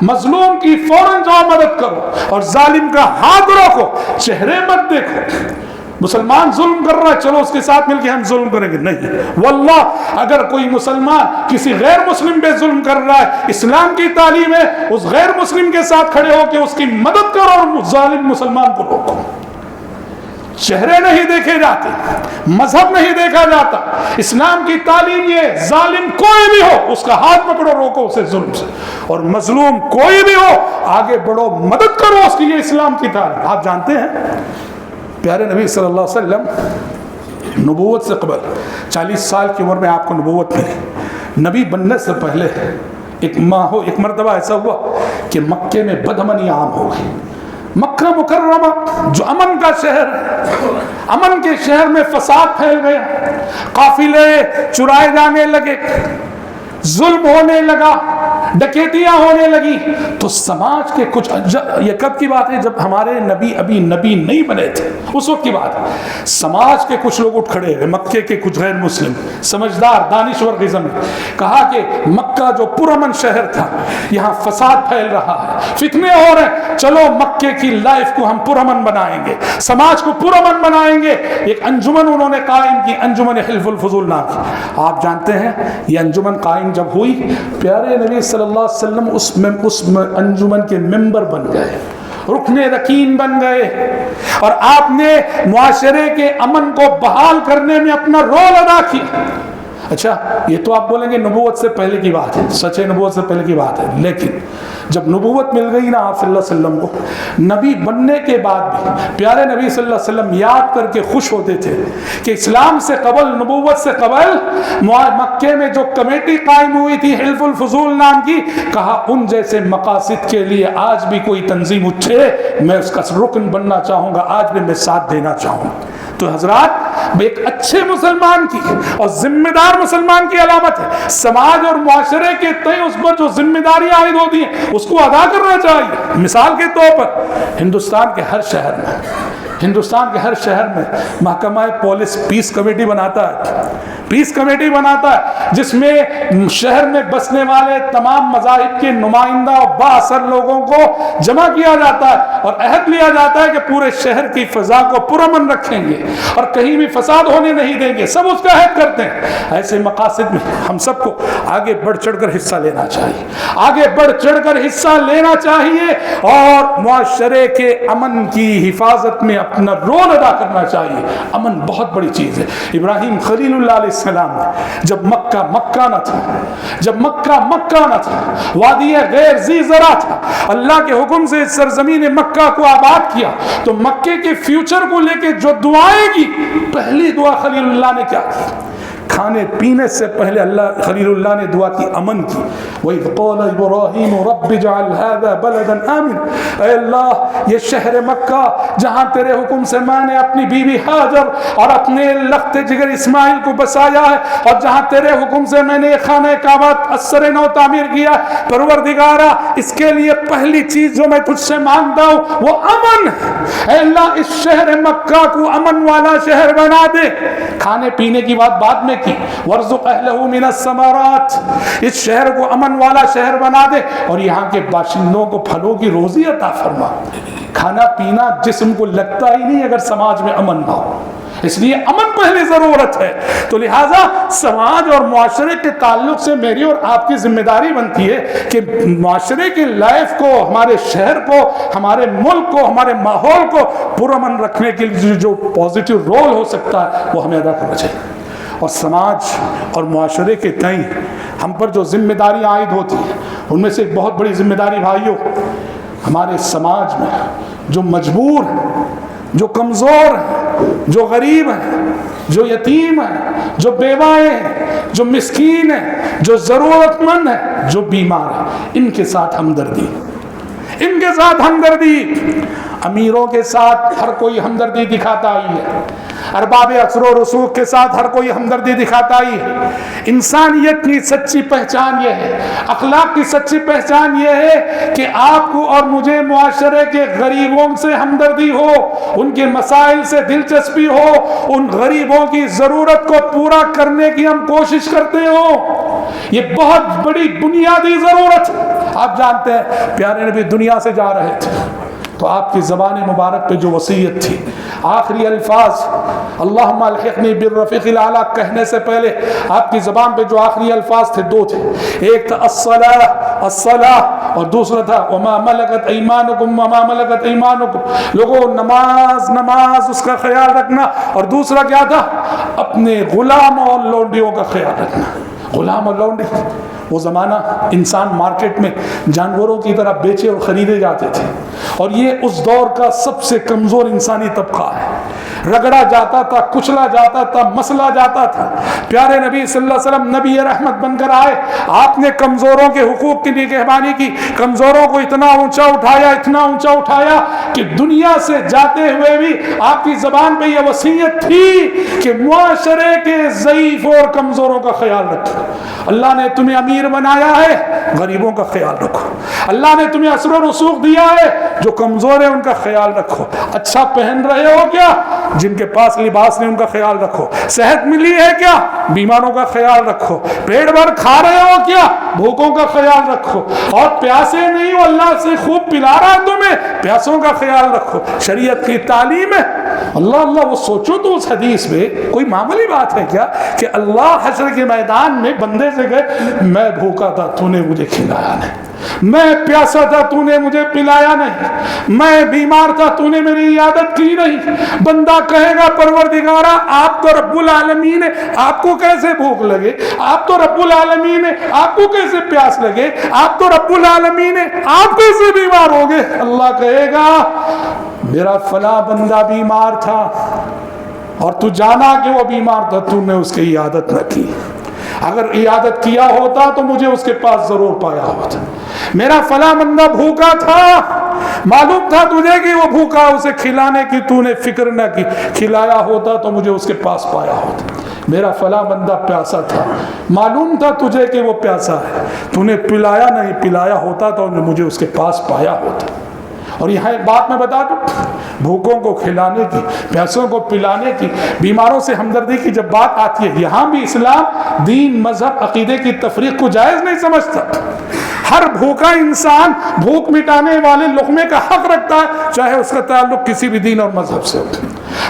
مظلوم کی فوراً جاؤ مدد کرو، اور ظالم کا ہاتھ روکو، چہرے مت دیکھو۔ مسلمان ظلم کر رہا ہے، چلو اس کے ساتھ مل کے ہم ظلم کریں گے، نہیں واللہ اگر کوئی مسلمان کسی غیر مسلم پہ ظلم کر رہا ہے، اسلام کی تعلیم ہے اس غیر مسلم کے ساتھ کھڑے ہو کے اس کی مدد کرو اور ظالم مسلمان کو روکو۔ چہرے نہیں دیکھے جاتے، مذہب نہیں دیکھا جاتا، اسلام کی تعلیم یہ ظالم کوئی بھی ہو اس کا ہاتھ پکڑو، روکو اسے ظلم سے، اور مظلوم کوئی بھی ہو آگے بڑھو، مدد کرو اس کی، یہ اسلام کی تعلیم۔ آپ جانتے ہیں پیارے نبی صلی اللہ علیہ وسلم نبوت سے قبل 40 سال کی عمر میں آپ کو نبوت ملی۔ نبی بننے سے پہلے ایک مرتبہ ایسا ہوا کہ مکے میں بدامنی عام ہو گئی۔ مکہ مکرمہ جو امن کا شہر ہے، امن کے شہر میں فساد پھیل گیا، قافلے چرائے جانے لگے، ظلم ہونے لگا، ڈکیتیاں ہونے لگی۔ تو سماج کے کچھ، یہ کب کی بات ہے؟ جب ہمارے نبی ابھی نبی نہیں بنے تھے، اس وقت کی بات ہے۔ سماج کے کچھ لوگ اٹھ کھڑے ہوئے، مکے کے کچھ غیر مسلم سمجھدار دانشور قسم نے کہا کہ مکہ جو پرامن شہر تھا، یہاں فساد پھیل رہا ہے، فتنے ہو رہے ہیں، چلو مکے کی لائف کو ہم پرامن بنائیں گے، سماج کو پرامن بنائیں گے۔ ایک انجمن انہوں نے قائم کی، انجمن حلف الفضول نام کی۔ آپ جانتے ہیں یہ انجمن قائم جب ہوئی، پیارے نبی صلی اللہ علیہ وسلم اس انجمن کے ممبر بن گئے، رکن رکین بن گئے، اور آپ نے معاشرے کے امن کو بحال کرنے میں اپنا رول ادا کیا۔ اچھا یہ تو آپ بولیں گے نبوت سے پہلے کی بات ہے، سچ ہے نبوت سے پہلے کی بات ہے، لیکن جب نبوت مل گئی نا آپ صلی اللہ علیہ وسلم کو، نبی بننے کے بعد بھی پیارے نبی صلی اللہ علیہ وسلم یاد کر کے خوش ہوتے تھے کہ اسلام سے قبل، نبوت سے قبل مکے میں جو کمیٹی قائم ہوئی تھی حلف الفضول نام کی، کہا ان جیسے مقاصد کے لیے آج بھی کوئی تنظیم اٹھے میں اس کا رکن بننا چاہوں گا، آج بھی میں ساتھ دینا چاہوں گا۔ تو حضرات ایک اچھے مسلمان کی اور ذمہ دار مسلمان کی علامت ہے سماج اور معاشرے کے تئیں اس پر جو ذمہ داری عائد ہوتی ہیں اس کو ادا کرنا چاہیے۔ مثال کے طور پر ہندوستان کے ہر شہر میں محکمہ پولیس پیس کمیٹی بناتا ہے جس میں شہر میں بسنے والے تمام مذاہب کے نمائندہ اور بااثر لوگوں کو جمع کیا جاتا ہے اور عہد لیا جاتا ہے کہ پورے شہر کی فضا کو پرامن رکھیں گے اور کہیں بھی فساد ہونے نہیں دیں گے، سب اس کا عہد کرتے ہیں۔ ایسے مقاصد میں ہم سب کو آگے بڑھ چڑھ کر حصہ لینا چاہیے اور معاشرے کے امن کی حفاظت میں اپنا رول ادا کرنا چاہیے۔ امن بہت بڑی چیز ہے۔ ابراہیم خلیل اللہ علیہ السلام نے جب مکہ نہ تھا، وادی غیر ذی زرع تھا، اللہ کے حکم سے سرزمین مکہ کو آباد کیا، تو مکے کے فیوچر کو لے کے جو دعائیں کی، پہلی دعا خلیل اللہ نے کیا کی؟ کھانے پینے سے پہلے اللہ خلیل اللہ نے دعا کی امن کی۔ وَإِذْ قَالَ إِبْرَاهِيمُ رَبِّ اجْعَلْ هَذَا بَلَدًا آمِنًا، اے اللہ یہ شہر مکہ جہاں تیرے حکم سے میں نے اپنی بیوی ہاجر اور اپنے لخت جگر اسماعیل کو بسایا ہے، اور جہاں تیرے حکم سے میں نے خانہ کعبہ اثر نو تعمیر کیا، پروردگارا اس کے لیے پہلی چیز جو میں تجھ سے مانگتا ہوں وہ امن ہے۔ اے اللہ اس شہر مکہ کو امن والا شہر بنا دے۔ کھانے پینے کی بات بعد میں کی، وَارْزُقْ أَهْلَهُ مِنَ الثَّمَرَاتِ، اس شہر کو امن والا شہر بنا دے اور یہاں کے باشندوں کو پھلوں کی روزی عطا فرما۔ کھانا پینا جسم کو لگتا ہی نہیں اگر سماج میں امن نہ ہو، اس لیے امن پہلے ضرورت ہے۔ تو لہٰذا سماج اور معاشرے کے تعلق سے میری اور آپ کی ذمہ داری بنتی ہے کہ معاشرے کی لائف کو، ہمارے شہر کو، ہمارے ملک کو، ہمارے ماحول کو پرامن رکھنے کے لیے جو پازیٹیو رول ہو سکتا ہے وہ ہمیں ادا کرنا چاہیے۔ اور سماج اور معاشرے کے تئیں ہم پر جو ذمہ داری عائد ہوتی ہے ان میں سے ایک بہت بڑی ذمہ داری بھائیوں، ہمارے سماج میں جو مجبور ہیں، جو کمزور ہیں، جو غریب ہیں، جو یتیم ہیں، جو بیوائیں ہیں، جو مسکین ہیں، جو ضرورت مند ہیں، جو بیمار ہیں، ان کے ساتھ ہمدردی۔ امیروں کے ساتھ ہر کوئی ہمدردی دکھاتا ہی ہے، ارباب اثر و رسوخ کے ساتھ ہر کوئی ہمدردی دکھاتا ہی ہے۔ انسانیت کی سچی پہچان یہ ہے، اخلاق کی سچی پہچان یہ ہے کہ آپ کو اور مجھے معاشرے کے غریبوں سے ہمدردی ہو، ان کے مسائل سے دلچسپی ہو، ان غریبوں کی ضرورت کو پورا کرنے کی ہم کوشش کرتے ہو۔ یہ بہت بڑی بنیادی ضرورت ہے۔ آپ جانتے ہیں پیارے نبی دنیا سے جا رہے تھے تو آپ کی زبان مبارک پہ جو وصیت تھی، آخری الفاظ اللہم الحقنی بالرفیق الاعلیٰ کہنے سے پہلے آپ کی زبان پہ جو آخری الفاظ تھے دو تھے، ایک تھا الصلاۃ اور دوسرا تھا وما ملکت ایمانکم، لوگوں نماز اس کا خیال رکھنا، اور دوسرا کیا تھا؟ اپنے غلاموں اور لونڈیوں کا خیال رکھنا۔ غلام اور لونڈی، وہ زمانہ انسان مارکیٹ میں جانوروں کی طرح بیچے اور خریدے جاتے تھے، اور یہ اس دور کا سب سے کمزور انسانی طبقہ ہے، رگڑا جاتا تھا، کچلا جاتا تھا، مسلا جاتا تھا۔ پیارے نبی صلی اللہ علیہ وسلم نبی رحمت بن کر آئے، آپ نے کمزوروں کے حقوق کی نگہبانی کی، کمزوروں کو اتنا اونچا اٹھایا کہ دنیا سے جاتے ہوئے بھی آپ کی زبان پہ یہ وصیت تھی کہ معاشرے کے ضعیف اور کمزوروں کا خیال رکھو۔ اللہ نے تمہیں امیر بنایا ہے، غریبوں کا خیال رکھو۔ اللہ نے تمہیں اثر و رسوخ دیا ہے، جو کمزور ہیں ان کا خیال رکھو۔ اچھا پہن رہے ہو کیا؟ جن کے پاس لباس نہیں ان کا خیال رکھو۔ صحت ملی ہے کیا؟ بیماروں کا خیال رکھو۔ پیٹ بھر کھا رہے ہو کیا؟ بھوکوں کا خیال رکھو۔ اور پیاسے نہیں ہو، اللہ سے خوب پلا رہا ہے تمہیں، پیاسوں کا خیال رکھو۔ شریعت کی تعلیم ہے اللہ اللہ، وہ سوچو تو اس حدیث میں کوئی معمولی بات ہے کیا کہ اللہ حشر کے میدان میں بندے سے کہے میں بھوکا تھا تو نے مجھے کھلایا نہیں، میں پیاسا تھا تو نے مجھے پلایا نہیں، میں بیمار تھا تو نے میری عیادت کی نہیں۔ بندہ کہے گا پروردگارا آپ تو رب العالمین ہے، آپ کو کیسے بھوک لگے؟ آپ تو رب العالمین ہے، آپ کو کیسے پیاس لگے؟ آپ تو رب العالمین ہے، آپ کیسے بیمار ہو گئے؟ اللہ کہے گا میرا فلاں بندہ بیمار تھا اور تو جانا کہ وہ بیمار تھا، تو نے اس کی عیادت نہ کی، اگر عیادت کیا ہوتا تو مجھے اس کے پاس ضرور پایا ہوتا۔ میرا فلاں بندہ بھوکا تھا، معلوم تھا تجھے کہ وہ بھوکا، اسے کھلانے کی تو نے فکر نہ کی، کھلایا ہوتا تو مجھے اس کے پاس پایا ہوتا۔ میرا فلاں بندہ پیاسا تھا، معلوم تھا تجھے کہ وہ پیاسا ہے، تو نے پلایا نہیں، پلایا ہوتا تو مجھے اس کے پاس پایا ہوتا۔ اور یہاں ایک بات میں بتا دوں، بھوکوں کو کھلانے کی، پیاسوں کو پلانے کی، بیماروں سے ہمدردی کی جب بات آتی ہے، یہاں بھی اسلام دین، مذہب، عقیدے کی تفریق کو جائز نہیں سمجھتا۔ ہر بھوکا انسان بھوک مٹانے والے لقمے کا حق رکھتا ہے، چاہے اس کا تعلق کسی بھی دین اور مذہب سے ہو۔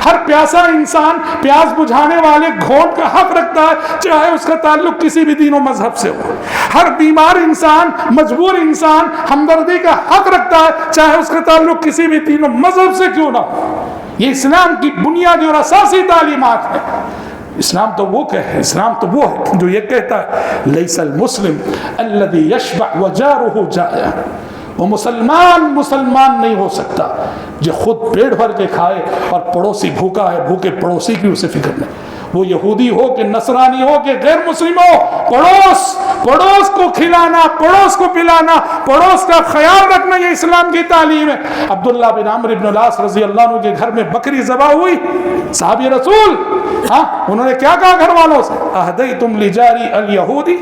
ہر پیاسا انسان پیاس بجھانے والے گھونٹ کا حق رکھتا ہے، چاہے اس کا تعلق کسی بھی دین و مذہب سے ہو۔ ہر بیمار انسان، مجبور انسان ہمدردی کا حق رکھتا ہے، چاہے اس کا تعلق کسی بھی دین و مذہب سے کیوں نہ ہو۔ یہ اسلام کی بنیادی اور اساسی تعلیمات ہیں۔ اسلام تو وہ ہے جو یہ کہتا ہے لیس المسلم الذي يشبع وجاره جائع، وہ مسلمان نہیں ہو سکتا جو خود پیٹ بھر کے کھائے اور پڑوسی بھوکا ہے، بھوکے پڑوسی کی اسے فکر نہیں۔ وہ یہودی ہو کہ نصرانی ہو کہ غیر مسلم ہو، پڑوس کو کھلانا، پڑوس کو پلانا، پڑوس کا خیال رکھنا، یہ اسلام کی تعلیم ہے۔ عبداللہ بن عمرو بن العاص رضی اللہ عنہ کے گھر میں بکری ذبح ہوئی، صحابی رسول انہوں نے کیا کہا گھر والوں سے؟ اہدیتم لجاری الیہودی،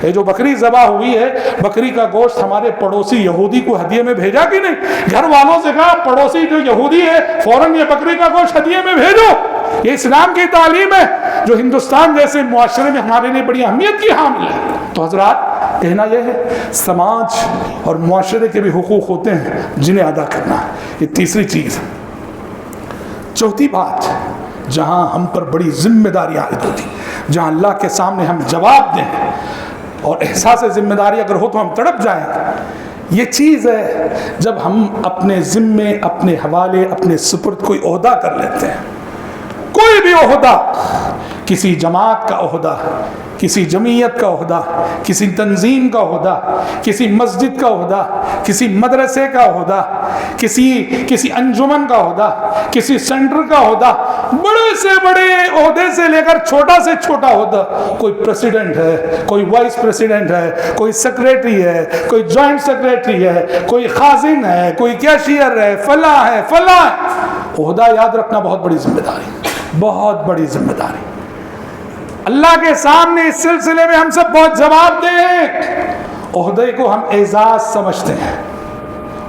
یہ جو بکری ذبح ہوئی ہے، بکری کا گوشت ہمارے پڑوسی یہودی کو ہدیے میں بھیجا کہ نہیں؟ گھر والوں سے کہا پڑوسی جو یہودی ہے فوراً یہ بکری کا گوشت ہدیے میں بھیجو۔ یہ اسلام کی تعلیم ہے جو ہندوستان جیسے معاشرے میں ہمارے لیے بڑی اہمیت کی حامل ہے۔ تو حضرات کہنا یہ ہے سماج اور معاشرے کے بھی حقوق ہوتے ہیں جنہیں ادا کرنا ہے، یہ تیسری چیز ہے۔ چوتھی بات جہاں ہم پر بڑی ذمہ داری عائد ہوتی، جہاں اللہ کے سامنے ہم جواب دیں اور احساس ذمہ داری اگر ہو تو ہم تڑپ جائیں، یہ چیز ہے جب ہم اپنے ذمے، اپنے حوالے، اپنے سپرد کوئی عہدہ کر لیتے ہیں، کوئی بھی عہدہ، کسی جماعت کا عہدہ، کسی جمعیت کا عہدہ، کسی تنظیم کا عہدہ، کسی مسجد کا عہدہ، کسی مدرسے کا عہدہ، کسی انجمن کا عہدہ، کسی سینٹر کا عہدہ، بڑے سے بڑے عہدے سے لے کر چھوٹا سے چھوٹا عہدہ، کوئی پریسیڈنٹ ہے، کوئی وائس پریسیڈنٹ ہے، کوئی سیکریٹری ہے، کوئی جوائنٹ سیکریٹری ہے، کوئی خازن ہے، کوئی کیشیئر ہے، فلاں ہے، فلاں ہے۔ عہدہ یاد رکھنا بہت بڑی ذمہ داری، بہت بڑی ذمہ داری۔ اللہ کے سامنے اس سلسلے میں ہم سب بہت جواب دیں۔ عہدے کو ہم اعزاز سمجھتے ہیں،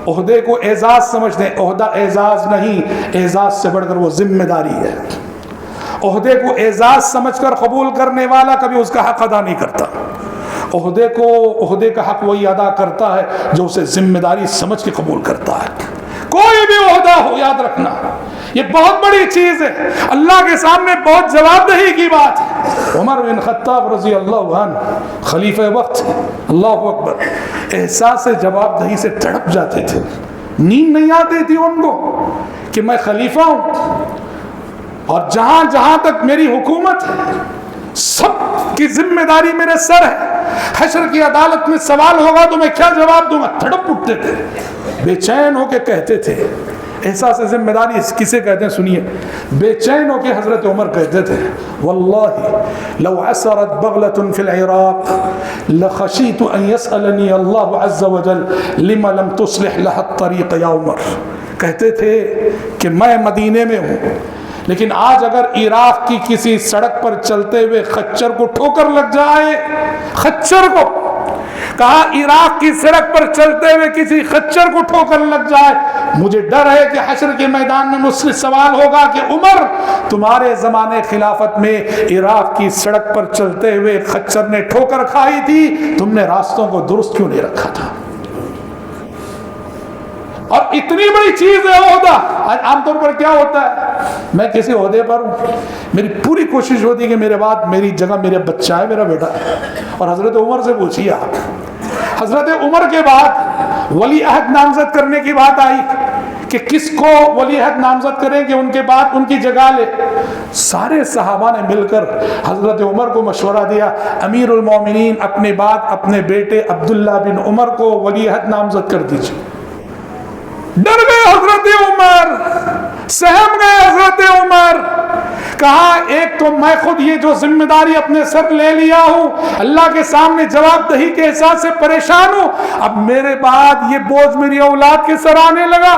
عہدے کو اعزاز سمجھتے ہیں، عہدہ اعزاز نہیں، اعزاز سے بڑھ کر وہ ذمہ داری ہے۔ عہدے کو اعزاز سمجھ کر قبول کرنے والا کبھی اس کا حق ادا نہیں کرتا۔ عہدے کا حق وہی ادا کرتا ہے جو اسے ذمہ داری سمجھ کے قبول کرتا ہے۔ کوئی بھی عہدہ ہو، یاد رکھنا یہ بہت بڑی چیز ہے، اللہ کے سامنے بہت جواب دہی کی بات ہے۔ عمر بن خطاب رضی اللہ عنہ خلیفہ وقت، اللہ اکبر، احساس جواب دہی سے تڑپ جاتے تھے، نیند نہیں آتی تھی ان کو کہ میں خلیفہ ہوں اور جہاں جہاں تک میری حکومت ہے سب کی ذمہ داری میرے سر ہے، حشر کی عدالت میں سوال ہوگا تو میں کیا جواب دوں گا؟ تڑپ اٹھتے تھے، بے چین ہو کے کہتے تھے۔ احساس ذمہ داری کسے کہتے ہیں سنیے، بے چین ہو کے حضرت عمر کہتے تھے واللہ لو عثرت بغلة في العراق لخشیت ان يسألنی اللہ عز وجل لما لم تصلح لها الطریق یا عمر۔ کہتے تھے کہ میں مدینے میں ہوں لیکن آج اگر عراق کی کسی سڑک پر چلتے ہوئے خچر کو ٹھوکر لگ جائے، خچر کو کہا عراق کی سڑک پر چلتے ہوئے کسی خچر کو ٹھوکر لگ جائے، مجھے ڈر ہے کہ حشر کے میدان میں مجھ سے سوال ہوگا کہ عمر تمہارے زمانے خلافت میں عراق کی سڑک پر چلتے ہوئے خچر نے ٹھوکر کھائی تھی، تم نے راستوں کو درست کیوں نہیں رکھا تھا؟ اور اتنی بڑی چیز ہے عہدہ۔ عام طور پر کیا ہوتا ہے میں کسی عہدے پر ہوں، میری پوری کوشش ہوتی ہے کہ میرے بعد میری جگہ میرا بچہ ہے، میرا بیٹا ہے۔ اور حضرت عمر سے پوچھیے آپ، حضرت عمر کے بعد ولی عہد نامزد کرنے کی بات آئی کہ کس کو ولی عہد نامزد کریں کہ ان کے بعد ان کی جگہ لے، سارے صحابہ نے مل کر حضرت عمر کو مشورہ دیا، امیر المومنین اپنے بعد اپنے بیٹے عبداللہ بن عمر کو ولی عہد نامزد کر دیجیے۔ ڈر گئے حضرت عمر، سہم گئے حضرت عمر، کہا ایک تو میں خود یہ جو ذمہ داری اپنے سر لے لیا ہوں، اللہ کے سامنے جواب دہی کے احساس سے پریشان ہوں، اب میرے بعد یہ بوجھ میری اولاد کے سر آنے لگا،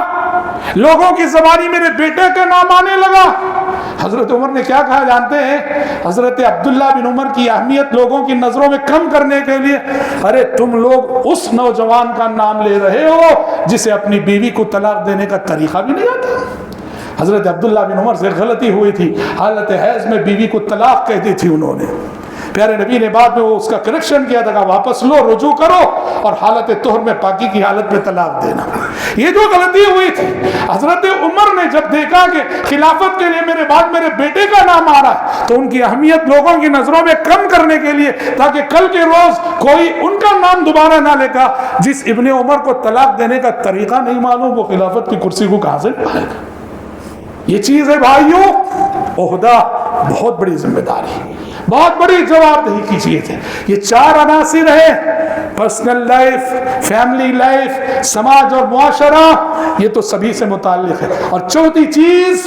لوگوں کی زبانی میرے بیٹے کا نام آنے لگا۔ حضرت عمر نے کیا کہا جانتے ہیں؟ حضرت عبداللہ بن عمر کی اہمیت لوگوں کی نظروں میں کم کرنے کے لیے، ارے تم لوگ اس نوجوان کا نام لے رہے ہو جسے اپنی بیوی کو طلاق دینے کا طریقہ بھی نہیں آتا۔ حضرت عبداللہ بن عمر سے غلطی ہوئی تھی، حالت حیض میں بیوی کو طلاق کہہ دی تھی انہوں نے، پیارے نبی نے بعد میں وہ اس کا کریکشن کیا تھا کہ واپس لو، رجوع کرو، اور حالت طہر میں پاکی کی حالت میں طلاق دینا، یہ جو غلطی ہوئی تھی۔ حضرت عمر نے جب دیکھا کہ خلافت کے لیے میرے بعد میرے بیٹے کا نام آ رہا ہے، تو ان کی اہمیت لوگوں کی نظروں میں کم کرنے کے لیے، تاکہ کل کے روز کوئی ان کا نام دوبارہ نہ لے گا، جس ابن عمر کو طلاق دینے کا طریقہ نہیں معلوم، وہ خلافت کی کرسی کو کہاں سے پائے گا؟ یہ چیز ہے بھائیوں، عہدہ بہت بڑی ذمہ داری، بہت بڑی جواب دہی کی چیز ہے۔ یہ چار عناصر ہیں، پرسنل لائف، فیملی لائف، سماج اور معاشرہ، یہ تو سبھی سے متعلق ہے۔ اور چوتھی چیز،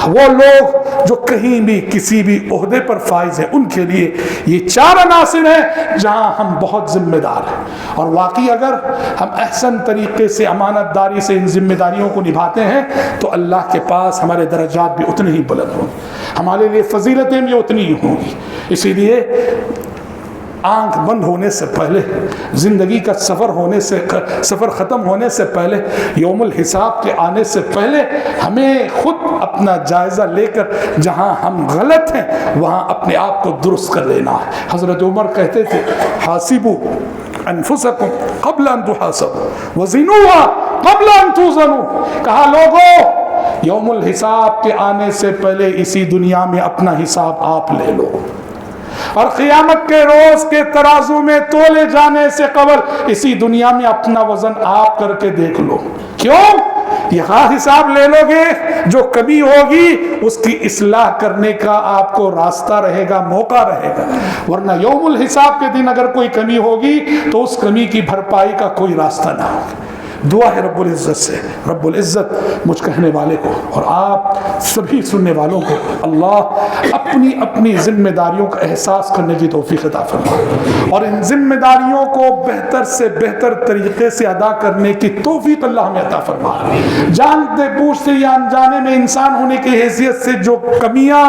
وہ لوگ جو کہیں بھی کسی بھی عہدے پر فائز ہیں، ان کے لیے یہ چار عناصر ہیں جہاں ہم بہت ذمہ دار ہیں۔ اور واقعی اگر ہم احسن طریقے سے امانت داری سے ان ذمہ داریوں کو نبھاتے ہیں تو اللہ کے پاس ہمارے درجات بھی اتنے ہی بلند ہوں گے، ہمارے لیے فضیلتیں بھی اتنی ہی ہوں گی۔ اسی لیے آنکھ بند ہونے سے پہلے، زندگی کا سفر ختم ہونے سے پہلے، یوم الحساب کے آنے سے پہلے، ہمیں خود اپنا جائزہ لے کر جہاں ہم غلط ہیں وہاں اپنے آپ کو درست کر لینا ہے۔ حضرت عمر کہتے تھے، حاسبوا انفسکم قبل ان تحاسبوا وزنوها قبل ان توزنوا، کہا لوگوں یوم الحساب کے آنے سے پہلے اسی دنیا میں اپنا حساب آپ لے لو، اور قیامت کے روز کے ترازو میں تولے جانے سے قبل اسی دنیا میں اپنا وزن آپ کر کے دیکھ لو۔ کیوں؟ یہاں حساب لے لو گے، جو کمی ہوگی اس کی اصلاح کرنے کا آپ کو راستہ رہے گا، موقع رہے گا، ورنہ یوم الحساب کے دن اگر کوئی کمی ہوگی تو اس کمی کی بھرپائی کا کوئی راستہ نہ ہوگا۔ دعا ہے رب العزت سے، رب العزت مجھ کہنے والے کو اور آپ سبھی سننے والوں کو اللہ اپنی اپنی ذمہ داریوں کا احساس کرنے کی توفیق عطا فرمائے، اور ان ذمہ داریوں کو بہتر سے بہتر طریقے سے ادا کرنے کی توفیق اللہ ہمیں عطا فرمائے۔ جانتے بوجھتے یا انجانے میں انسان ہونے کی حیثیت سے جو کمیاں،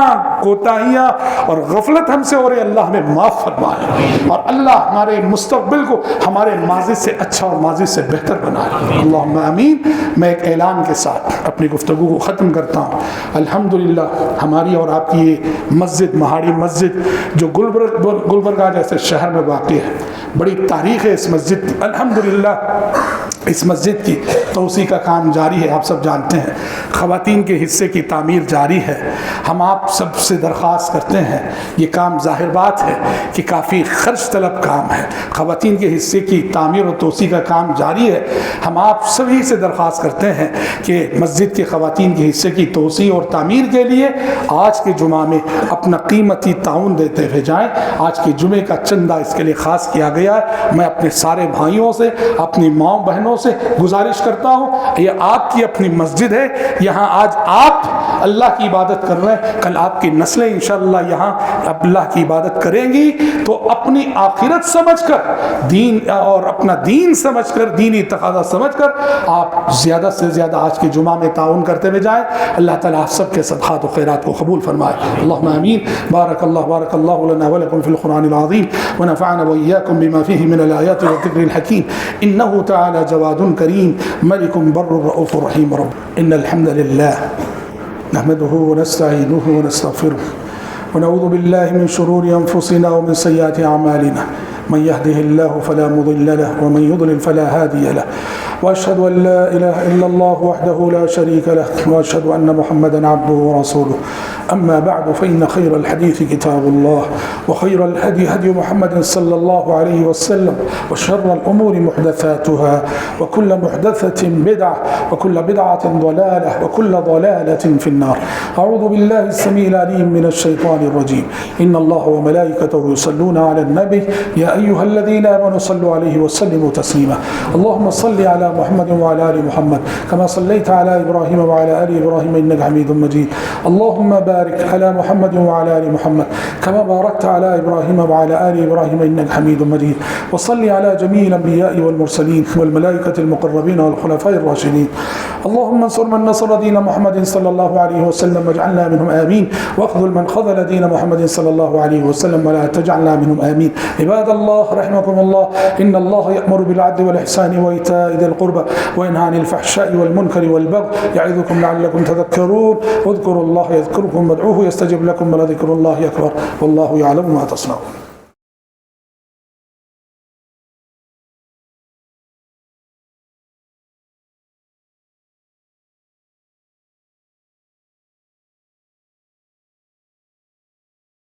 کوتاہیاں اور غفلت ہم سے ہو رہی، اللہ ہمیں معاف فرمائے، اور اللہ ہمارے مستقبل کو ہمارے ماضی سے اچھا اور ماضی سے بہتر بنائے۔ اللہم آمین۔ میں ایک اعلان کے ساتھ اپنی گفتگو کو ختم کرتا ہوں۔ الحمدللہ ہماری اور آپ کی یہ مسجد، مہاڑی مسجد، جو گلبرگہ جیسے شہر میں واقع ہے، بڑی تاریخ ہے اس مسجد کی۔ الحمدللہ اس مسجد کی توسیع کا کام جاری ہے، آپ سب جانتے ہیں، خواتین کے حصے کی تعمیر جاری ہے۔ ہم آپ سب سے درخواست کرتے ہیں، یہ کام ظاہر بات ہے کہ کافی خرچ طلب کام ہے، خواتین کے حصے کی تعمیر اور توسیع کا کام جاری ہے۔ ہم آپ سبھی سے درخواست کرتے ہیں کہ مسجد کے خواتین کے حصے کی توسیع اور تعمیر کے لیے آج کے جمعہ میں اپنا قیمتی تعاون دیتے ہوئے جائیں۔ آج کے جمعے کا چندہ اس کے لیے خاص کیا گیا ہے۔ میں اپنے سارے بھائیوں سے، اپنی ماؤں بہنوں سے گزارش کرتا ہوں، یہ آپ کی اپنی مسجد ہے، یہاں آج آپ اللہ کی عبادت کر رہے ہیں، کل آپ کی نسلیں انشاءاللہ یہاں اللہ کی عبادت کریں گی، تو اپنی آخرت سمجھ کر، دین اور اپنا دین سمجھ کر، دینی تقاضا سمجھ کر آپ زیادہ سے زیادہ آج کے جمعہ میں تعاون کرتے ہوئے جائیں۔ اللہ تعالیٰ آپ سب کے صدقات و خیرات کو قبول فرمائے۔ اللہم آمین۔ بارک اللہ لنا ولکم فی القرآن العظیم ونفعنا وإياكم بما فيه من الآيات والذكر الحكيم إنه تعالى جواد كريم ملك بر رؤوف رحيم رب إن الحمد لله نحمده ونستعينه ونستغفره ونعوذ بالله من شرور أنفسنا ومن سيئات أعمالنا من يهده الله فلا مضل له ومن يضلل فلا هادي له وأشهد أن لا إله إلا الله وحده لا شريك له وأشهد أن محمدا عبده ورسوله. أما بعد، فإن خير الحديث كتاب الله وخير الهدي هدي محمد صلى الله عليه وسلم وشر الأمور محدثاتها وكل محدثة بدعة وكل بدعة ضلالة وكل ضلالة في النار. أعوذ بالله السميع العليم من الشيطان الرجيم. إن الله وملائكته يصلون على النبي يا أيها الذين آمنوا صلوا عليه وسلموا تسليما. اللهم صل على محمد وعلى آل محمد كما صليت على إبراهيم وعلى آل إبراهيم إنك حميد مجيد. اللهم بارك على محمد وعلى آل محمد كما باركت على إبراهيم وعلى آل إبراهيم إنك حميد مجيد. وصل على جميع الأنبياء والمرسلين والملائكة المقربين والخلفاء الراشدين. اللهم انصر من نصر دين محمد صلى الله عليه وسلم واجعلنا منهم آمين، واخذل من خذل دين محمد صلى الله عليه وسلم ولا تجعلنا منهم آمين. عباد الله رحمكم الله، إن الله يأمر بالعدل والإحسان وإيتاء ذي القربى وينهى عن الفحشاء والمنكر والبغي يعظكم لعلكم تذكرون. اذكروا الله يذكركم وادعوه يستجب لكم ولذكر الله أكبر والله يعلم ما تصنعون.